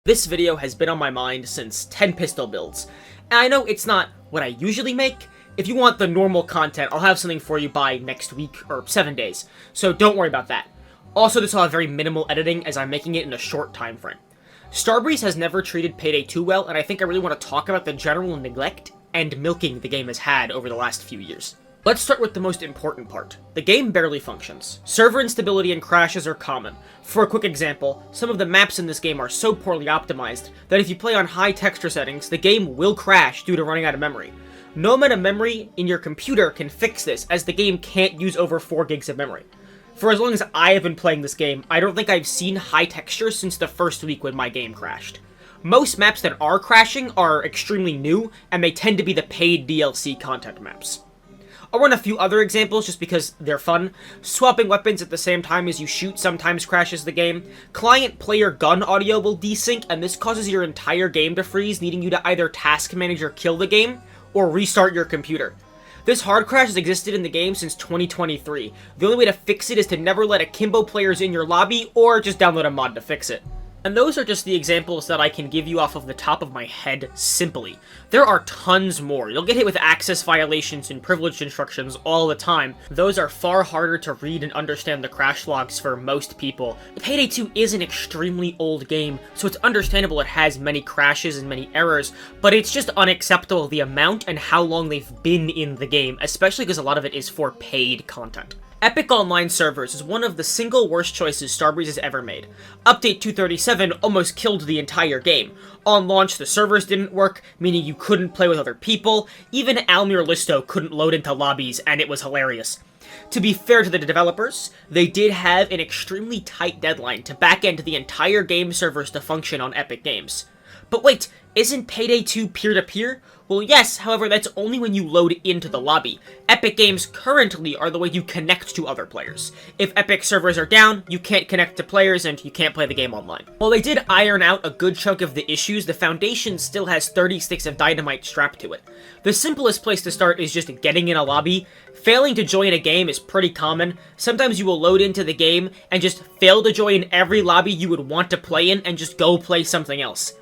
This video has been on my mind since 10 pistol builds, and I know it's not what I usually make. If you want the normal content, I'll have something for you by next week, or 7 days, so don't worry about that. Also, this will have very minimal editing, as I'm making it in a short time frame. Starbreeze has never treated Payday too well, and I think I really want to talk about the general neglect and milking the game has had over the last few years. Let's start with the most important part. The game barely functions. Server instability and crashes are common. For a quick example, some of the maps in this game are so poorly optimized that if you play on high texture settings, the game will crash due to running out of memory. No amount of memory in your computer can fix this, as the game can't use over 4 gigs of memory. For as long as I have been playing this game, I don't think I've seen high texture since the first week when my game crashed. Most maps that are crashing are extremely new, and they tend to be the paid DLC content maps. I'll run a few other examples just because they're fun. Swapping weapons at the same time as you shoot sometimes crashes the game. Client-player gun audio will desync, and this causes your entire game to freeze, needing you to either task manage or kill the game, or restart your computer. This hard crash has existed in the game since 2023. The only way to fix it is to never let Akimbo players in your lobby, or just download a mod to fix it. And those are just the examples that I can give you off of the top of my head simply. There are tons more. You'll get hit with access violations and privileged instructions all the time. Those are far harder to read and understand the crash logs for most people. Payday 2 is an extremely old game, so it's understandable it has many crashes and many errors, but it's just unacceptable the amount and how long they've been in the game, especially because a lot of it is for paid content. Epic Online servers is one of the single worst choices Starbreeze has ever made. Update 237 almost killed the entire game. On launch, the servers didn't work, meaning you couldn't play with other people. Even Almir Listo couldn't load into lobbies, and it was hilarious. To be fair to the developers, they did have an extremely tight deadline to back-end the entire game servers to function on Epic Games. But wait, isn't Payday 2 peer-to-peer? Well, yes, however, that's only when you load into the lobby. Epic Games currently are the way you connect to other players. If Epic servers are down, you can't connect to players and you can't play the game online. While they did iron out a good chunk of the issues, the foundation still has 30 sticks of dynamite strapped to it. The simplest place to start is just getting in a lobby. Failing to join a game is pretty common. Sometimes you will load into the game and just fail to join every lobby you would want to play in and just go play something else.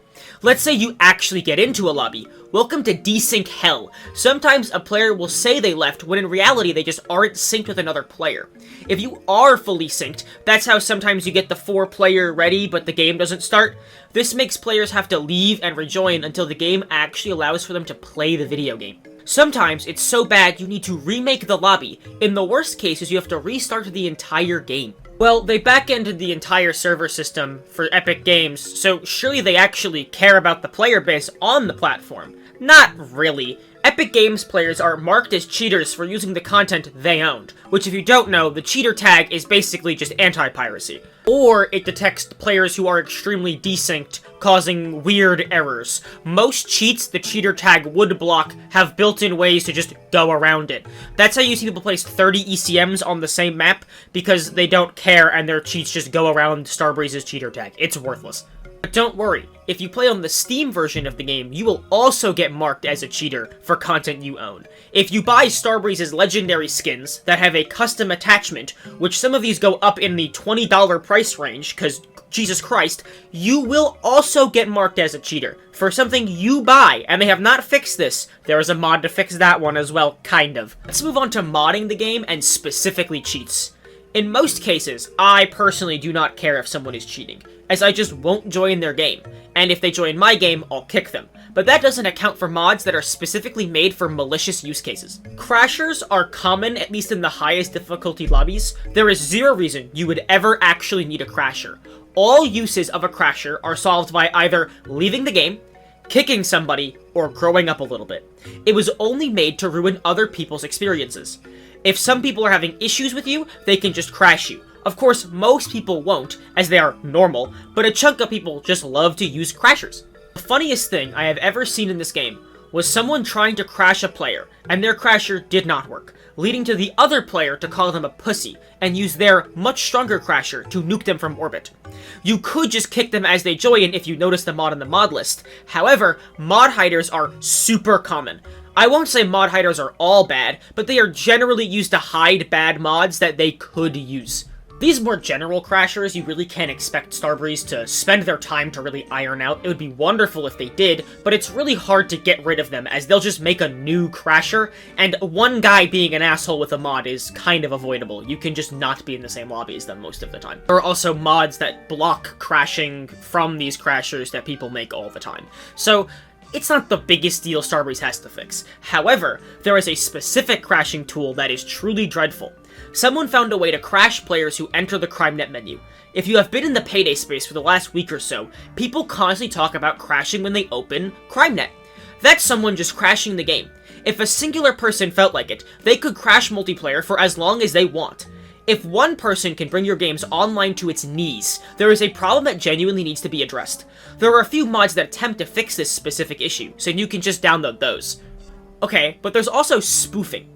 Let's say you actually get into a lobby. Welcome to desync hell. Sometimes a player will say they left when in reality they just aren't synced with another player. If you are fully synced, that's how sometimes you get the 4-player ready but the game doesn't start. This makes players have to leave and rejoin until the game actually allows for them to play the video game. Sometimes it's so bad you need to remake the lobby. In the worst cases, you have to restart the entire game. Well, they back-ended the entire server system for Epic Games, so surely they actually care about the player base on the platform. Not really. Epic Games players are marked as cheaters for using the content they owned, which if you don't know, the cheater tag is basically just anti-piracy. Or it detects players who are extremely desynced, causing weird errors. Most cheats the cheater tag would block have built-in ways to just go around it. That's how you see people place 30 ECMs on the same map, because they don't care and their cheats just go around Starbreeze's cheater tag. It's worthless. But don't worry, if you play on the Steam version of the game, you will also get marked as a cheater for content you own. If you buy Starbreeze's legendary skins that have a custom attachment, which some of these go up in the $20 price range, because Jesus Christ, you will also get marked as a cheater for something you buy, and they have not fixed this. There is a mod to fix that one as well, kind of. Let's move on to modding the game and specifically cheats. In most cases, I personally do not care if someone is cheating, as I just won't join their game, and if they join my game, I'll kick them. But that doesn't account for mods that are specifically made for malicious use cases. Crashers are common, at least in the highest difficulty lobbies. There is zero reason you would ever actually need a crasher. All uses of a crasher are solved by either leaving the game, kicking somebody, or growing up a little bit. It was only made to ruin other people's experiences. If some people are having issues with you, they can just crash you. Of course, most people won't, as they are normal, but a chunk of people just love to use crashers. The funniest thing I have ever seen in this game was someone trying to crash a player, and their crasher did not work, leading to the other player to call them a pussy, and use their much stronger crasher to nuke them from orbit. You could just kick them as they join if you notice the mod in the mod list. However, mod hiders are super common. I won't say mod hiders are all bad, but they are generally used to hide bad mods that they could use. These more general crashers, you really can't expect Starbreeze to spend their time to really iron out. It would be wonderful if they did, but it's really hard to get rid of them, as they'll just make a new crasher, and one guy being an asshole with a mod is kind of avoidable. You can just not be in the same lobby as them most of the time. There are also mods that block crashing from these crashers that people make all the time. So, it's not the biggest deal Starbreeze has to fix. However, there is a specific crashing tool that is truly dreadful. Someone found a way to crash players who enter the crimenet menu. If you have been in the Payday space for the last week or so, people constantly talk about crashing when they open crimenet. That's someone just crashing the game. If a singular person felt like it, they could crash multiplayer for as long as they want. If one person can bring your games online to its knees, there is a problem that genuinely needs to be addressed. There are a few mods that attempt to fix this specific issue, so you can just download those. Okay, but there's also spoofing.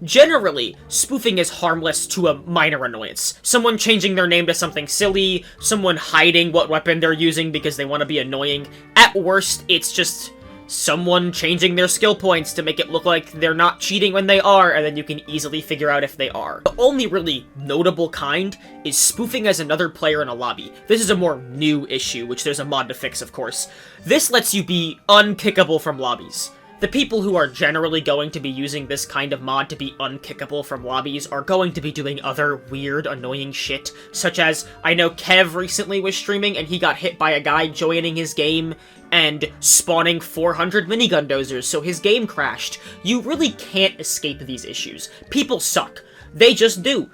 Generally, spoofing is harmless to a minor annoyance. Someone changing their name to something silly, someone hiding what weapon they're using because they want to be annoying. At worst, it's just someone changing their skill points to make it look like they're not cheating when they are, and then you can easily figure out if they are. The only really notable kind is spoofing as another player in a lobby. This is a more new issue, which there's a mod to fix, of course. This lets you be unkickable from lobbies. The people who are generally going to be using this kind of mod to be unkickable from lobbies are going to be doing other weird, annoying shit, such as, I know Kev recently was streaming and he got hit by a guy joining his game and spawning 400 minigun dozers, so his game crashed. You really can't escape these issues. People suck. They just do.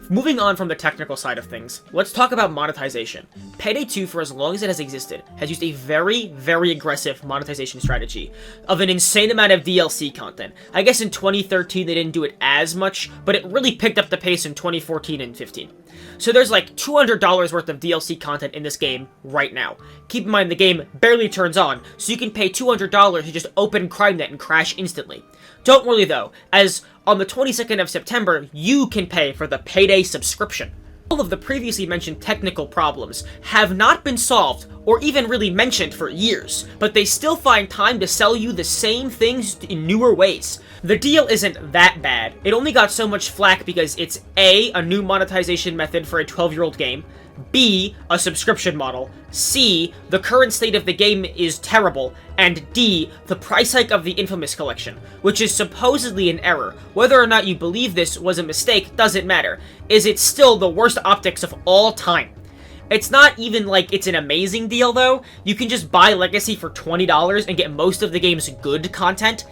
Moving on from the technical side of things, let's talk about monetization. Payday 2, for as long as it has existed, has used a very, very aggressive monetization strategy of an insane amount of DLC content. I guess in 2013 they didn't do it as much, but it really picked up the pace in 2014 and 15. So there's like $200 worth of DLC content in this game right now. Keep in mind the game barely turns on, so you can pay $200 to just open crimenet and crash instantly. Don't worry though, as on the 22nd of September, you can pay for the Payday subscription. All of the previously mentioned technical problems have not been solved or even really mentioned for years, but they still find time to sell you the same things in newer ways. The deal isn't that bad. It only got so much flack because it's A, a new monetization method for a 12-year-old game, B, a subscription model, C, the current state of the game is terrible, and D, the price hike of the Infamous collection, which is supposedly an error. Whether or not you believe this was a mistake doesn't matter, is it still the worst optics of all time. It's not even like it's an amazing deal though. You can just buy Legacy for $20 and get most of the game's good content.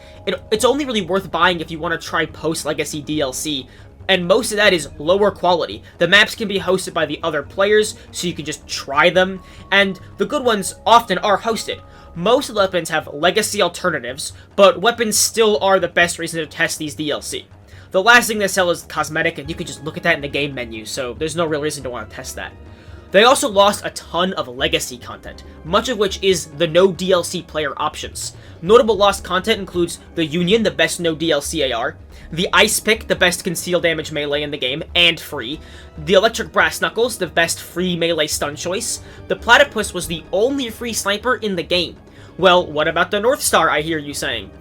It's only really worth buying if you want to try post-Legacy DLC, and most of that is lower quality. The maps can be hosted by the other players, so you can just try them, and the good ones often are hosted. Most of the weapons have Legacy alternatives, but weapons still are the best reason to test these DLC. The last thing they sell is cosmetic, and you can just look at that in the game menu, so there's no real reason to want to test that. They also lost a ton of Legacy content, much of which is the no DLC player options. Notable lost content includes the Union, the best no DLC AR, the Ice Pick, the best concealed damage melee in the game, and free, the Electric Brass Knuckles, the best free melee stun choice, the Platypus was the only free sniper in the game. Well, what about the North Star, I hear you saying?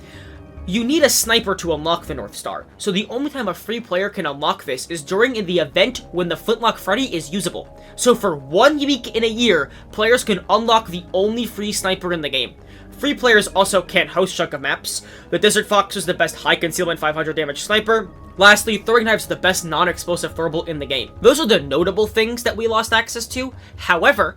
You need a sniper to unlock the North Star, so the only time a free player can unlock this is during the event when the Flintlock Freddy is usable. So for 1 week in a year, players can unlock the only free sniper in the game. Free players also can't host chunk of maps. The Desert Fox is the best high concealment 500 damage sniper. Lastly, throwing knives is the best non-explosive throwable in the game. Those are the notable things that we lost access to. However,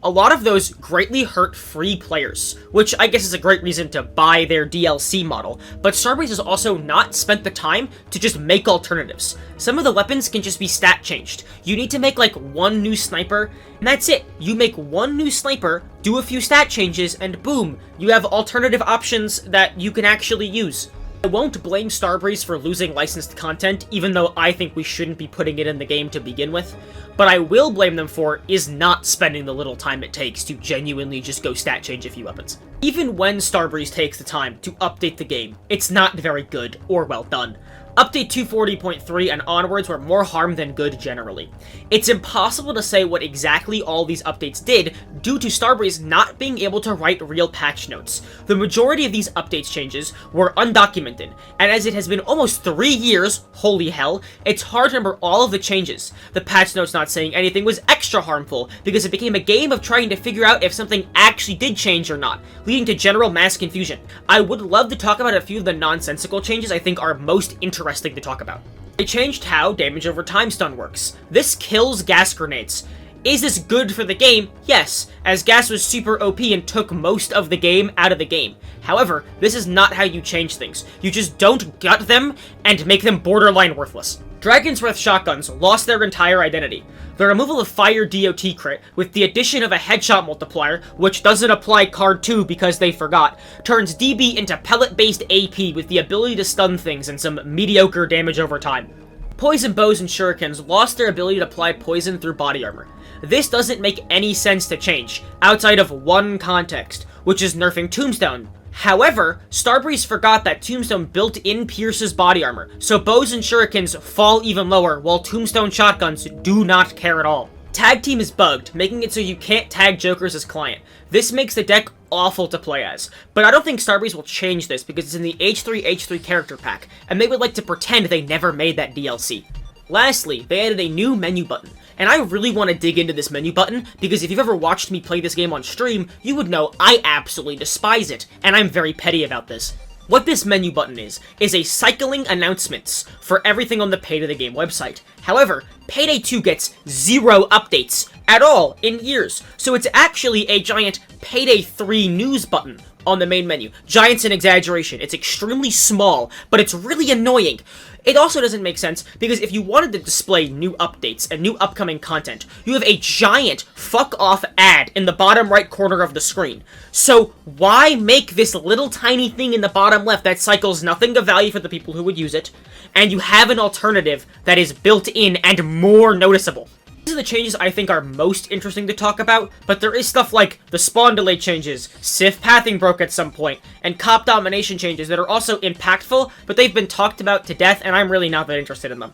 a lot of those greatly hurt free players, which I guess is a great reason to buy their DLC model, but Starbreeze has also not spent the time to just make alternatives. Some of the weapons can just be stat changed. You need to make like one new sniper, and that's it. You make one new sniper, do a few stat changes, and boom, you have alternative options that you can actually use. I won't blame Starbreeze for losing licensed content, even though I think we shouldn't be putting it in the game to begin with. But I will blame them for is not spending the little time it takes to genuinely just go stat change a few weapons. Even when Starbreeze takes the time to update the game, it's not very good or well done. Update 240.3 and onwards were more harm than good generally. It's impossible to say what exactly all these updates did due to Starbreeze not being able to write real patch notes. The majority of these updates changes were undocumented, and as it has been almost 3 years, holy hell, it's hard to remember all of the changes. The patch notes not saying anything was extra harmful because it became a game of trying to figure out if something actually did change or not, leading to general mass confusion. I would love to talk about a few of the nonsensical changes I think are most interesting to talk about. They changed how damage over time stun works. This kills gas grenades. Is this good for the game? Yes, as gas was super OP and took most of the game out of the game. However, this is not how you change things. You just don't gut them and make them borderline worthless. Dragon's Breath shotguns lost their entire identity. The removal of Fire DOT crit, with the addition of a headshot multiplier, which doesn't apply card 2 because they forgot, turns DB into pellet-based AP with the ability to stun things and some mediocre damage over time. Poison bows and shurikens lost their ability to apply poison through body armor. This doesn't make any sense to change, outside of one context, which is nerfing Tombstone. However, Starbreeze forgot that Tombstone built in Pierce's body armor, so bows and shurikens fall even lower, while Tombstone shotguns do not care at all. Tag Team is bugged, making it so you can't tag Jokers as client. This makes the deck awful to play as, but I don't think Starbreeze will change this because it's in the H3 character pack, and they would like to pretend they never made that DLC. Lastly, they added a new menu button, and I really want to dig into this menu button, because if you've ever watched me play this game on stream, you would know I absolutely despise it, and I'm very petty about this. What this menu button is a cycling announcements for everything on the Payday the Game website. However, Payday 2 gets 0 updates at all in years, so it's actually a giant Payday 3 news button on the main menu. Giant's an exaggeration. It's extremely small, but it's really annoying. It also doesn't make sense, because if you wanted to display new updates and new upcoming content, you have a giant fuck-off ad in the bottom right corner of the screen. So why make this little tiny thing in the bottom left that cycles nothing of value for the people who would use it, and you have an alternative that is built in and more noticeable? These are the changes I think are most interesting to talk about, but there is stuff like the spawn delay changes, Sif pathing broke at some point, and cop domination changes that are also impactful, but they've been talked about to death, and I'm really not that interested in them.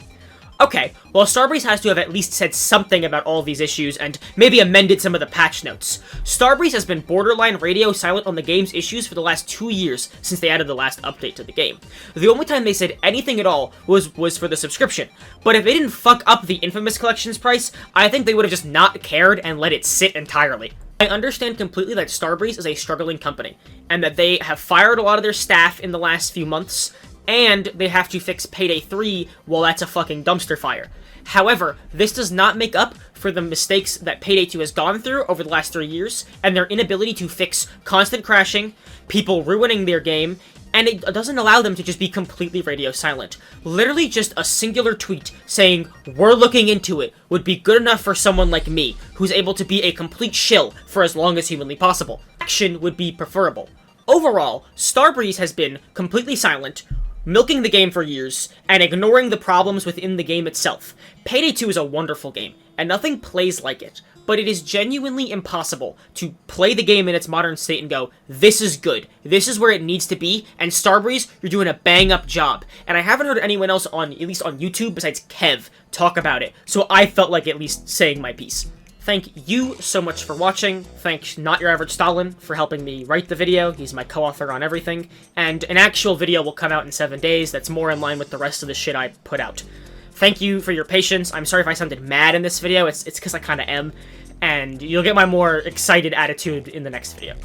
Okay, well, Starbreeze has to have at least said something about all these issues, and maybe amended some of the patch notes. Starbreeze has been borderline radio silent on the game's issues for the last 2 years since they added the last update to the game. The only time they said anything at all was for the subscription, but if they didn't fuck up the Infamous Collection's price, I think they would have just not cared and let it sit entirely. I understand completely that Starbreeze is a struggling company, and that they have fired a lot of their staff in the last few months, and they have to fix Payday 3 while that's a fucking dumpster fire. However, this does not make up for the mistakes that Payday 2 has gone through over the last 3 years, and their inability to fix constant crashing, people ruining their game, and it doesn't allow them to just be completely radio silent. Literally just a singular tweet saying, "We're looking into it," would be good enough for someone like me, who's able to be a complete shill for as long as humanly possible. Action would be preferable. Overall, Starbreeze has been completely silent, milking the game for years, and ignoring the problems within the game itself. Payday 2 is a wonderful game, and nothing plays like it, but it is genuinely impossible to play the game in its modern state and go, this is good, this is where it needs to be, and Starbreeze, you're doing a bang-up job. And I haven't heard anyone else at least on YouTube, besides Kev, talk about it, so I felt like at least saying my piece. Thank you so much for watching. Thanks Not Your Average Stalin for helping me write the video. He's my co-author on everything. And an actual video will come out in 7 days that's more in line with the rest of the shit I put out. Thank you for your patience. I'm sorry if I sounded mad in this video. It's because I kind of am. And you'll get my more excited attitude in the next video.